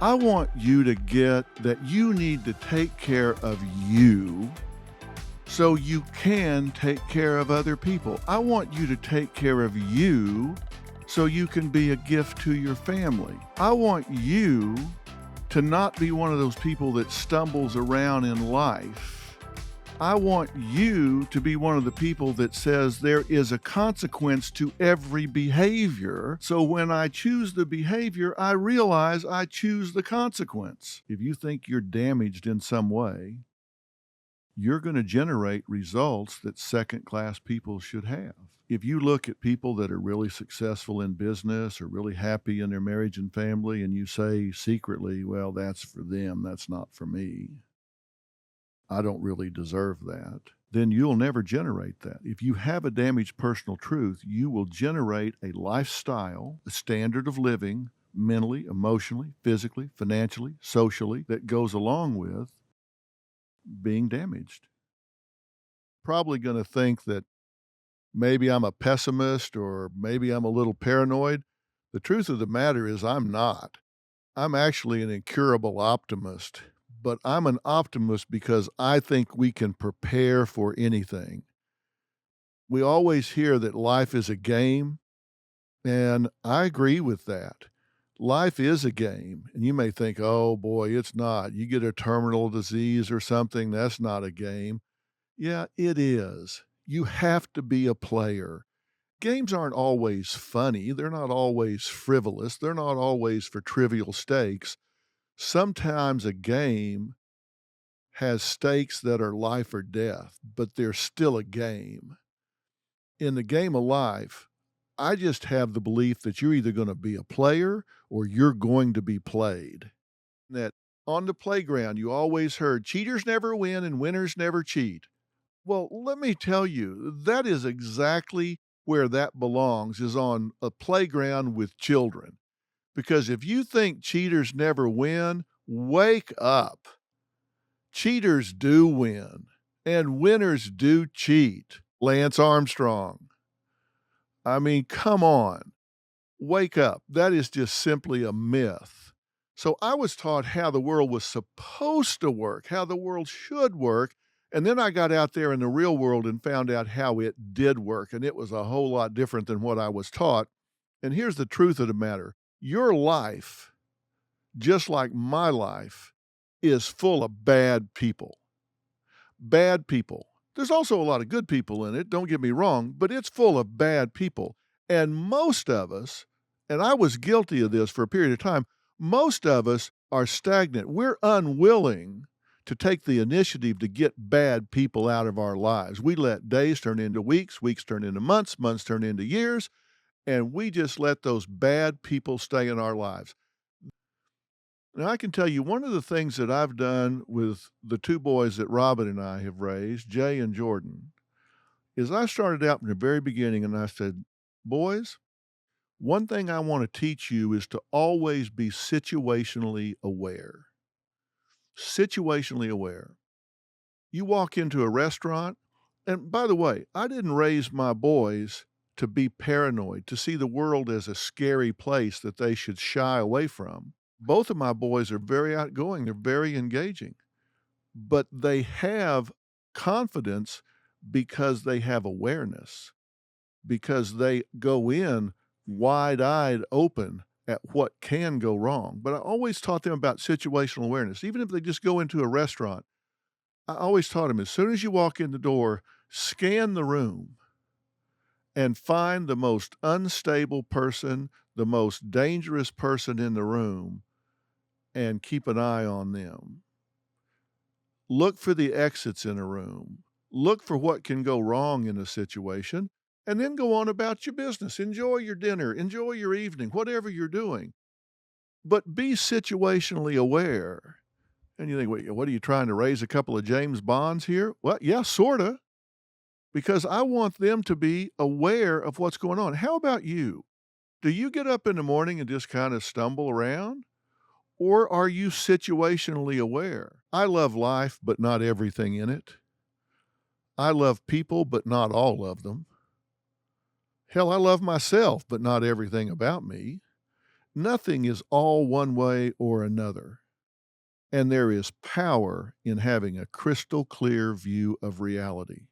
I want you to get that you need to take care of you so you can take care of other people. I want you to take care of you so you can be a gift to your family. I want you to not be one of those people that stumbles around in life. I want you to be one of the people that says there is a consequence to every behavior. So when I choose the behavior, I realize I choose the consequence. If you think you're damaged in some way, you're going to generate results that second-class people should have. If you look at people that are really successful in business or really happy in their marriage and family, and you say secretly, well, that's for them, that's not for me, I don't really deserve that, then you'll never generate that. If you have a damaged personal truth, you will generate a lifestyle, a standard of living, mentally, emotionally, physically, financially, socially, that goes along with being damaged. Probably going to think that maybe I'm a pessimist or maybe I'm a little paranoid. The truth of the matter is I'm not. I'm actually an incurable optimist, but I'm an optimist because I think we can prepare for anything. We always hear that life is a game, and I agree with that. Life is a game, and you may think, oh boy, it's not. You get a terminal disease or something, that's not a game. Yeah, it is. You have to be a player. Games aren't always funny. They're not always frivolous. They're not always for trivial stakes. Sometimes a game has stakes that are life or death, but they're still a game. In the game of life, I just have the belief that you're either going to be a player or you're going to be played. That on the playground, you always heard cheaters never win and winners never cheat. Well, let me tell you, that is exactly where that belongs, is on a playground with children. Because if you think cheaters never win, wake up. Cheaters do win, and winners do cheat. Lance Armstrong. I mean, come on. Wake up. That is just simply a myth. So I was taught how the world was supposed to work, how the world should work, and then I got out there in the real world and found out how it did work, and it was a whole lot different than what I was taught. And here's the truth of the matter. Your life, just like my life, is full of bad people. Bad people. There's also a lot of good people in it, don't get me wrong, but it's full of bad people. And most of us, and I was guilty of this for a period of time, most of us are stagnant. We're unwilling to take the initiative to get bad people out of our lives. We let days turn into weeks, weeks turn into months, months turn into years, and we just let those bad people stay in our lives. Now, I can tell you one of the things that I've done with the two boys that Robin and I have raised, Jay and Jordan, is I started out in the very beginning and I said, boys, one thing I want to teach you is to always be situationally aware. Situationally aware. You walk into a restaurant, and by the way, I didn't raise my boys to be paranoid, to see the world as a scary place that they should shy away from. Both of my boys are very outgoing, they're very engaging, but they have confidence because they have awareness, because they go in wide-eyed open at what can go wrong. But I always taught them about situational awareness. Even if they just go into a restaurant, I always taught them, as soon as you walk in the door, scan the room and find the most unstable person, the most dangerous person in the room, and keep an eye on them. Look for the exits in a room. Look for what can go wrong in a situation, and then go on about your business. Enjoy your dinner, enjoy your evening, whatever you're doing. But be situationally aware. And you think, wait, what are you trying to raise a couple of James Bonds here? Well, yeah, sorta. Because I want them to be aware of what's going on. How about you? Do you get up in the morning and just kind of stumble around? Or are you situationally aware? I love life, but not everything in it. I love people, but not all of them. Hell, I love myself, but not everything about me. Nothing is all one way or another, and there is power in having a crystal clear view of reality.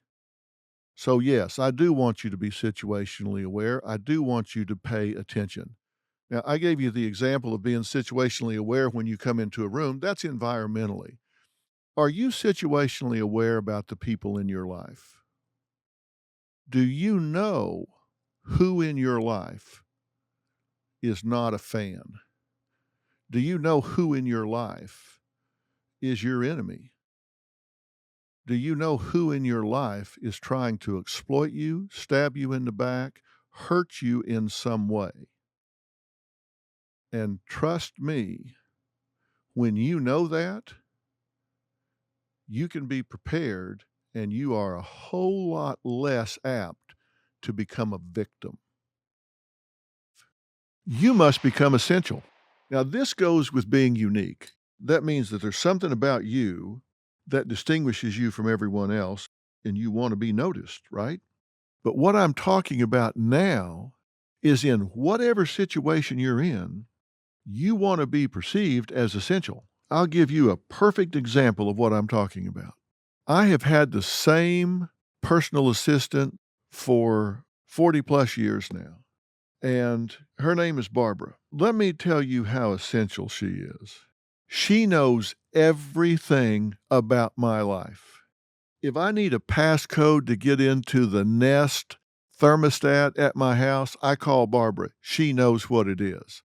So, yes, I do want you to be situationally aware. I do want you to pay attention. Now, I gave you the example of being situationally aware when you come into a room. That's environmentally. Are you situationally aware about the people in your life? Do you know who in your life is not a fan? Do you know who in your life is your enemy? Do you know who in your life is trying to exploit you, stab you in the back, hurt you in some way? And trust me, when you know that, you can be prepared and you are a whole lot less apt to become a victim. You must become essential. Now, this goes with being unique. That means that there's something about you that distinguishes you from everyone else, and you want to be noticed, right? But what I'm talking about now is in whatever situation you're in, you want to be perceived as essential. I'll give you a perfect example of what I'm talking about. I have had the same personal assistant for 40 plus years now, and her name is Barbara. Let me tell you how essential she is. She knows everything about my life. If I need a passcode to get into the Nest thermostat at my house, I call Barbara. She knows what it is.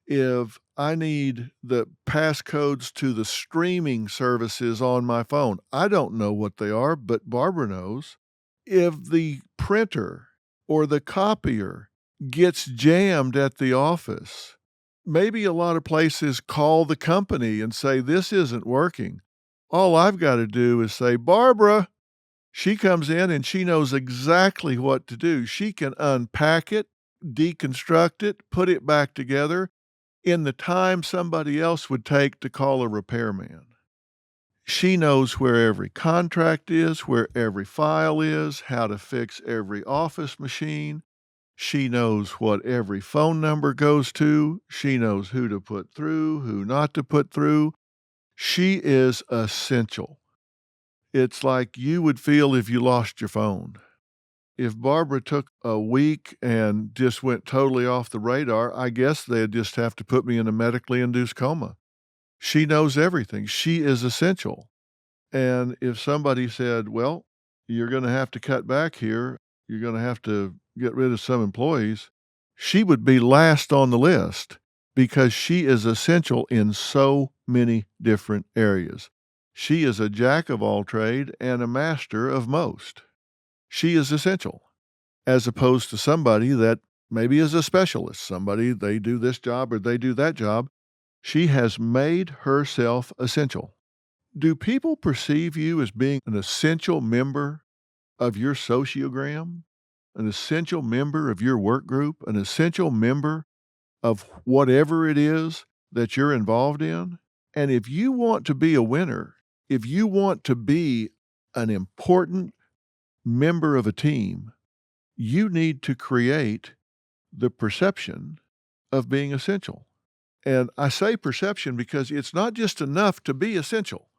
If I need the passcodes to the streaming services on my phone, I don't know what they are, but Barbara knows. If the printer or the copier gets jammed at the office, maybe a lot of places call the company and say, "This isn't working." All I've got to do is say, "Barbara." She comes in and she knows exactly what to do. She can unpack it, deconstruct it, put it back together in the time somebody else would take to call a repairman. She knows where every contract is, where every file is, how to fix every office machine. She knows what every phone number goes to. She knows who to put through, who not to put through. She is essential. It's like you would feel if you lost your phone. If Barbara took a week and just went totally off the radar, I guess they'd just have to put me in a medically induced coma. She knows everything. She is essential. And if somebody said, "Well, you're going to have to cut back here, you're going to have to get rid of some employees," she would be last on the list because she is essential in so many different areas. She is a jack of all trade and a master of most. She is essential, as opposed to somebody that maybe is a specialist, somebody they do this job or they do that job. She has made herself essential. Do people perceive you as being an essential member of your sociogram, an essential member of your work group, an essential member of whatever it is that you're involved in? And if you want to be a winner, if you want to be an important member of a team, you need to create the perception of being essential. And I say perception because it's not just enough to be essential.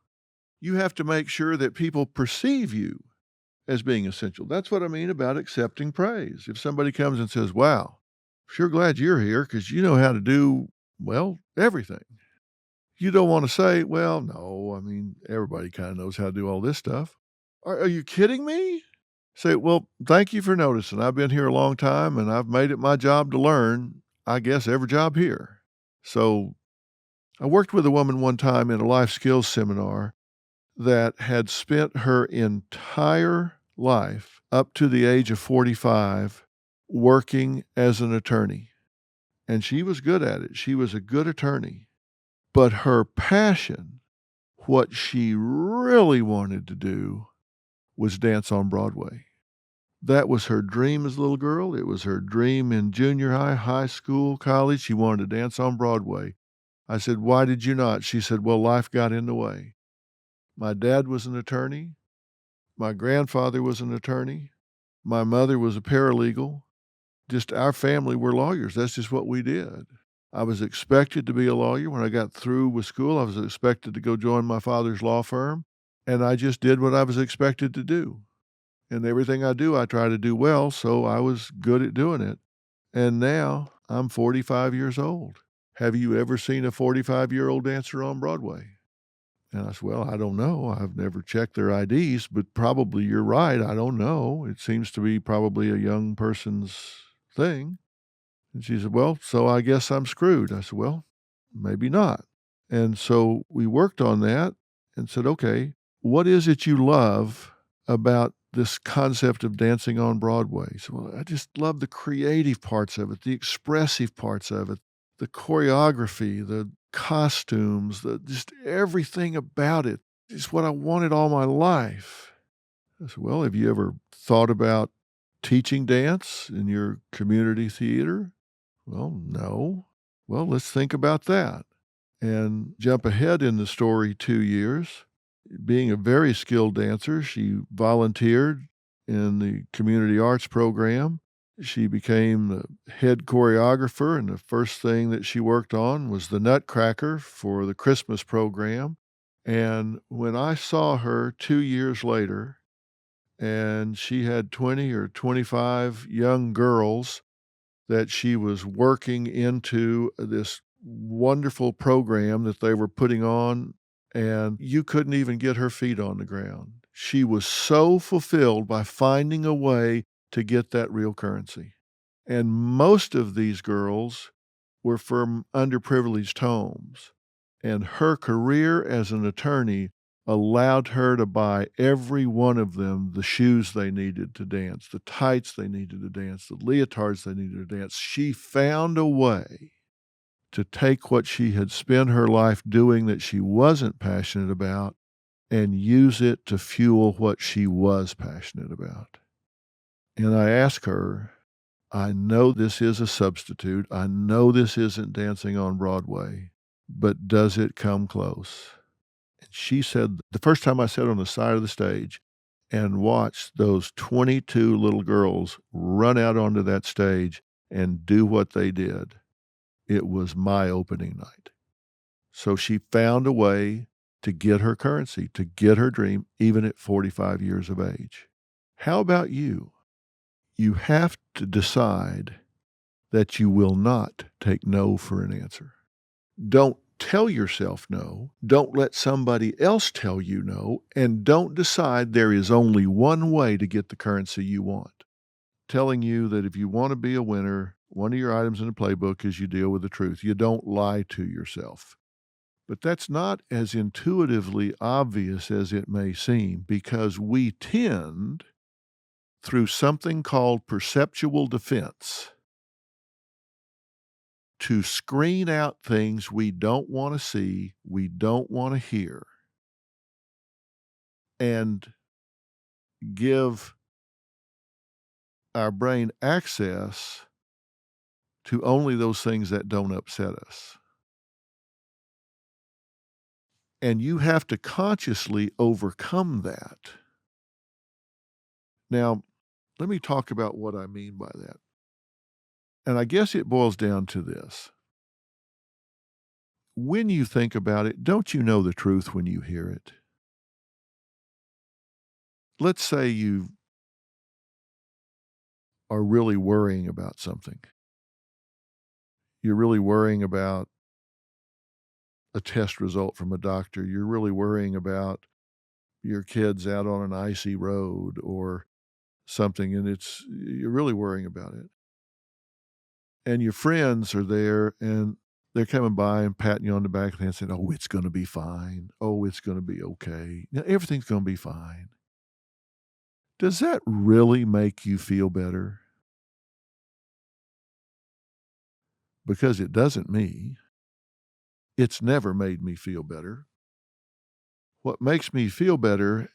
You have to make sure that people perceive you as being essential. That's what I mean about accepting praise. If somebody comes and says, "Wow, sure glad you're here because you know how to do, well, everything." You don't want to say, "Well, no, I mean, everybody kind of knows how to do all this stuff." Are you kidding me? Say, "Well, thank you for noticing. I've been here a long time and I've made it my job to learn, I guess, every job here." So I worked with a woman one time in a life skills seminar that had spent her entire life up to the age of 45 working as an attorney. And she was good at it. She was a good attorney. But her passion, what she really wanted to do, was dance on Broadway. That was her dream as a little girl. It was her dream in junior high, high school, college. She wanted to dance on Broadway. I said, "Why did you not?" She said, "Well, life got in the way." My dad was an attorney. My grandfather was an attorney. My mother was a paralegal. Just our family were lawyers. That's just what we did. I was expected to be a lawyer. When I got through with school, I was expected to go join my father's law firm, and I just did what I was expected to do. And everything I do, I try to do well, so I was good at doing it. And now I'm 45 years old. Have you ever seen a 45-year-old dancer on Broadway? And I said, well, I don't know. I've never checked their IDs, but probably you're right. I don't know. It seems to be probably a young person's thing. And she said, well, so I guess I'm screwed. I said, well, maybe not. And so we worked on that and said, okay, what is it you love about this concept of dancing on Broadway? So well, I just love the creative parts of it, the expressive parts of it, the choreography, the costumes, the just everything about it is what I wanted all my life. I said, well, have you ever thought about teaching dance in your community theater? Well, no. Well, let's think about that and jump ahead in the story 2 years. Being a very skilled dancer, she volunteered in the community arts program. She became the head choreographer, and the first thing that she worked on was the Nutcracker for the Christmas program. And when I saw her 2 years later, and she had 20 or 25 young girls that she was working into this wonderful program that they were putting on, and you couldn't even get her feet on the ground. She was so fulfilled by finding a way to get that real currency. And most of these girls were from underprivileged homes. And her career as an attorney allowed her to buy every one of them the shoes they needed to dance, the tights they needed to dance, the leotards they needed to dance. She found a way to take what she had spent her life doing that she wasn't passionate about and use it to fuel what she was passionate about. And I asked her, I know this is a substitute. I know this isn't dancing on Broadway, but does it come close? And she said, the first time I sat on the side of the stage and watched those 22 little girls run out onto that stage and do what they did, it was my opening night. So she found a way to get her currency, to get her dream, even at 45 years of age. How about you? You have to decide that you will not take no for an answer. Don't tell yourself no. Don't let somebody else tell you no. And don't decide there is only one way to get the currency you want. Telling you that if you want to be a winner, one of your items in the playbook is you deal with the truth. You don't lie to yourself. But that's not as intuitively obvious as it may seem, because we tend, through something called perceptual defense, to screen out things we don't want to see, we don't want to hear, and give our brain access to only those things that don't upset us. And you have to consciously overcome that. Now, let me talk about what I mean by that. And I guess it boils down to this. When you think about it, don't you know the truth when you hear it? Let's say you are really worrying about something. You're really worrying about a test result from a doctor. You're really worrying about your kids out on an icy road or something, and you're really worrying about it. And your friends are there, and they're coming by and patting you on the back of the head saying, "Oh, it's gonna be fine. Oh, it's gonna be okay. You know, everything's gonna be fine." Does that really make you feel better? Because it doesn't me. It's never made me feel better. What makes me feel better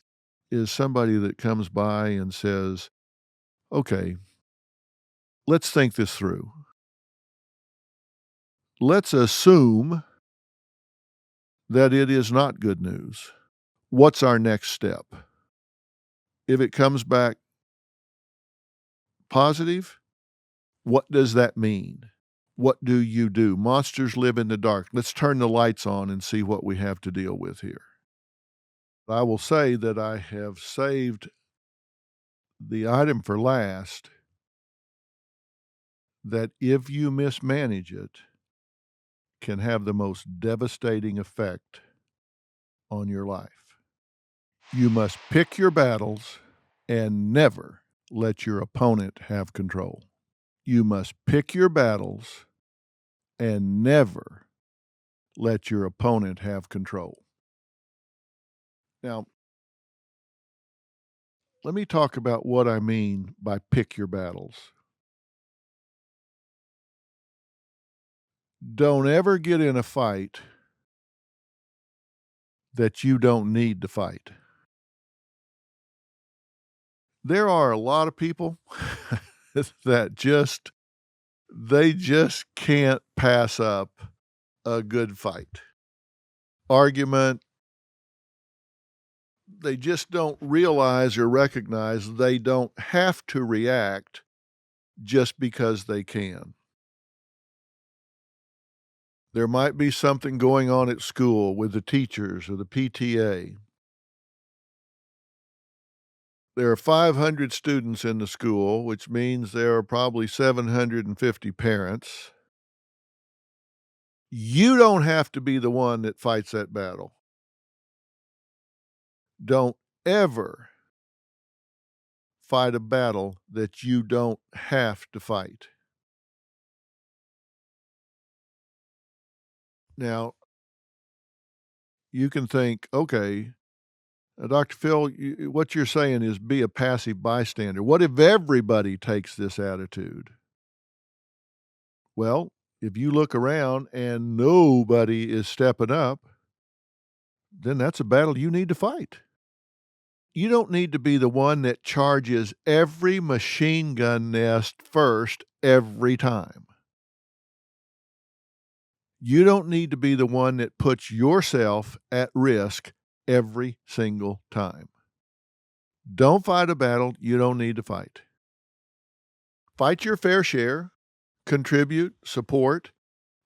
is somebody that comes by and says, "Okay, let's think this through. Let's assume that it is not good news. What's our next step? If it comes back positive, what does that mean? What do you do? Monsters live in the dark. Let's turn the lights on and see what we have to deal with here. I will say that I have saved the item for last, that if you mismanage it, can have the most devastating effect on your life. You must pick your battles and never let your opponent have control. You must pick your battles and never let your opponent have control. Now, let me talk about what I mean by pick your battles. Don't ever get in a fight that you don't need to fight. There are a lot of people that they just can't pass up a good fight. Argument, they just don't realize or recognize they don't have to react just because they can. There might be something going on at school with the teachers or the PTA. There are 500 students in the school, which means there are probably 750 parents. You don't have to be the one that fights that battle. Don't ever fight a battle that you don't have to fight. Now, you can think, okay, Dr. Phil, what you're saying is be a passive bystander. What if everybody takes this attitude? Well, if you look around and nobody is stepping up, then that's a battle you need to fight. You don't need to be the one that charges every machine gun nest first every time. You don't need to be the one that puts yourself at risk every single time. Don't fight a battle you don't need to fight. Fight your fair share, contribute, support,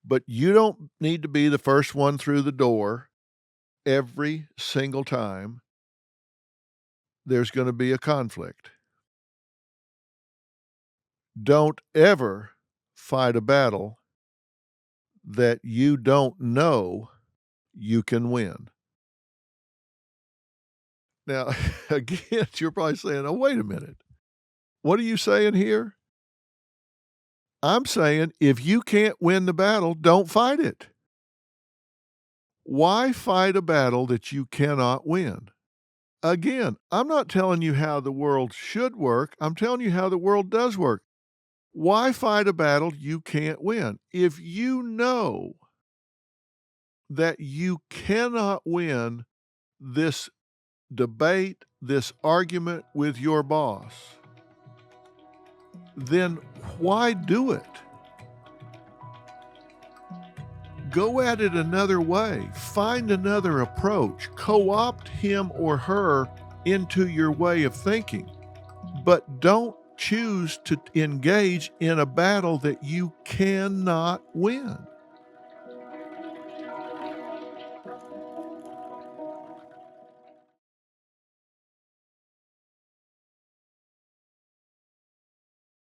but you don't need to be the first one through the door every single time there's going to be a conflict. Don't ever fight a battle that you don't know you can win. Now, again, you're probably saying, oh, wait a minute. What are you saying here? I'm saying if you can't win the battle, don't fight it. Why fight a battle that you cannot win? Again, I'm not telling you how the world should work. I'm telling you how the world does work. Why fight a battle you can't win? If you know that you cannot win this debate, this argument with your boss, then why do it? Go at it another way. Find another approach. Co-opt him or her into your way of thinking. But don't choose to engage in a battle that you cannot win.